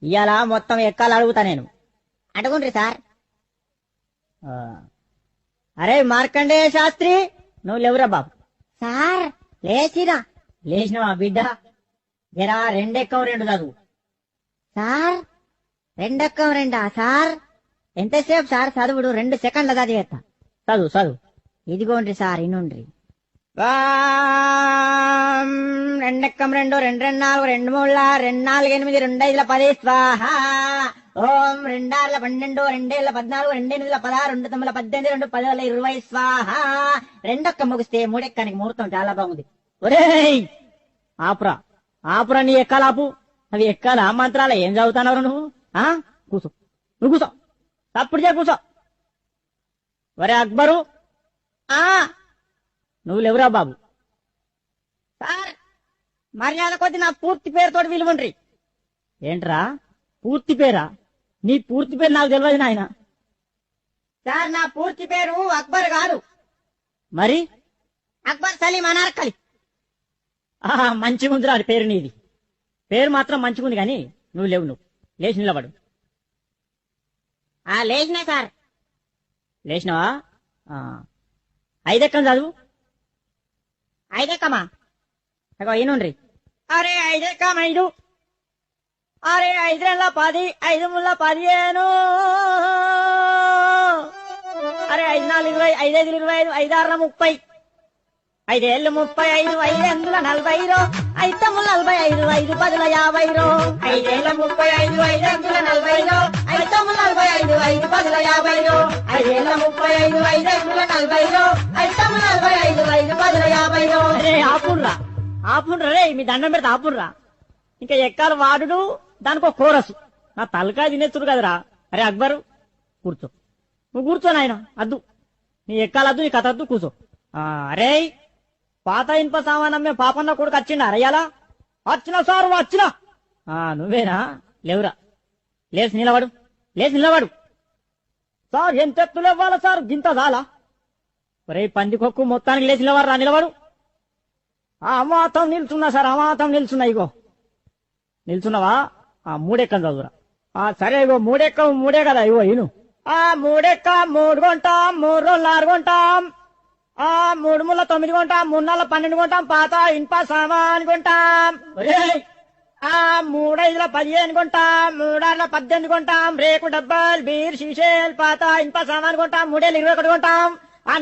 ఇవాళ మొత్తం ఎక్కాలు అడుగుతా నేను. అడుగుండ్రి సార్. ఆ, అరే మార్కండేయ శాస్త్రి, నువ్వు లేవురా బాబు. సార్ లేచినా. లేచినవా బిడ్డ? జరా రెండెక్కం రెండు చదువు. సార్ రెండక్కం రెండా సార్? ఎంతసేపు సార్ చదువుడు? 2 సెకండ్ల చదివేస్తా. చదువు చదువు. ఇదిగోండ్రి సార్ ఇనుండ్రి. రెండెక్కం రెండు, రెండు రెండు నాలుగు, రెండు మూడుల, రెండు నాలుగు ఎనిమిది, రెండు ఐదుల 10 స్వాహ. ఓం రెండార్ల 12, రెండేళ్ల 14, రెండెనిమిదిల 16, రెండు తొమ్మిదిల 18, రెండు 10ల 20 స్వాహ. రెండొక్క ముగిస్తే మూడెక్కానికి ముహూర్తం చాలా బాగుంది. ఒరేయ్ ఆపురా ఆపురా, నీ ఎక్కాలాపు. అవి ఎక్కాలా మంత్రాల ఏం చదువుతానవరు నువ్వు? కూసో, నువ్వు కూసో, తప్పుడు చే కూసో. ఒరే అక్బరు, నువ్వు లేవురా బాబు. సార్ మర్యాద కొద్ది నా పూర్తి పేరుతో విలువండ్రి. ఏంట్రా పూర్తి పేరా? నీ పూర్తి పేరు నాకు తెలియదు నాయన. సార్ నా పూర్తి పేరు అక్బర్ కాదు, మరి అక్బర్ సలీం అనార్కలి. మంచిగుందిరా పేరు నీది. పేరు మాత్రం మంచిగుంది కానీ నువ్వు లేవు. నువ్వు లేచి నిలబడు. లేచినా సార్. లేచినవా? 5 ఎక్కం చదువు. 5 ఎక్కమా? అగో ఈనుండ్రి. అరే 5 ఎక్కం 5. అరే 5 రెండ్ల 10, 5 ముళ్ళ 15. అరే 5 4 20, 5 5 25, 5 6 30, 5 ఏళ్ళు 35, 5 ఎందుల 40, 5 తమ్ముల 45, 5 10ల 50. 5 ఏళ్ళ 35, 5 ఎందుల 40, 5 తమ్ముల 45, 5 10ల 50. 5 ఏళ్ళ 35, 5 ఎందుల 40, 5 తమ్ముల 45, 5 10ల 50. అరే ఆపుండ్రా ఆపుండ్రా రే, మీ దండం పెడితే ఆపుండ్రా. ఇంకా ఎక్కాలి వాడుడు, దానికో కోరసు. నా తలకాయ తినేస్తుడు కదరా. అరే అక్బరు కూర్చో, నువ్వు కూర్చో నాయన. అద్దు నీ ఎక్కాలద్దు, నీ కథ అద్దు, కూర్చో. అరే పాత ఇనుప సామానమ్మే పాపన్న కొడుకు వచ్చిండా అరయ్యాలా? వచ్చిన సారు వచ్చిన. నువ్వేనా? లేవురా, లేచి నిలబడు, లేచి నిలబడు. సార్ ఎంత ఎత్తులు ఇవ్వాలా సార్? గింత చాలా. ఒరే పందికొక్కు, మొత్తానికి లేచి నిలబడరా, నిలబడు. అమాతం నిల్చున్నా సార్, అమాతం నిల్చున్నా. ఇగో నిల్చున్నావా? 3 ఎక్కం చదువురా. సరే ఇగో 3 ఎక్కం 3 కదా. ఇగో ఇను. 3 ఎక్క 3 కొంటాం, 3 రోజులు 4 కొంటాం, 3 ముళ్ళ 9 కొంటాం, 3 నెలల 12 కొంటాం, పాత ఇనుప సామాన్ కొంటాం. 3 5ల 15 కొంటాం, 3 6ల 18 కొంటాం, రేకు డబ్బాలు, బీర్ షీషేల్, పాత ఇనుప సామాన్ కొంటాం, 3 ఏళ్ళు 21 కొంటాం,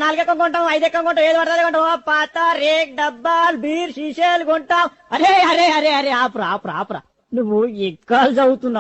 4 ఎక్కం కొంటాం, 5 ఎక్కం కొంటాం, 7 పడుతుంది కొంటాం, పాత రేక్ డబ్బాలు, బీర్ షీషేలు కొంటాం. అరే అరే అరే అరే ఆపురా ఆపురా ఆపురా, నువ్వు ఎక్కాలు చదువుతున్నావు.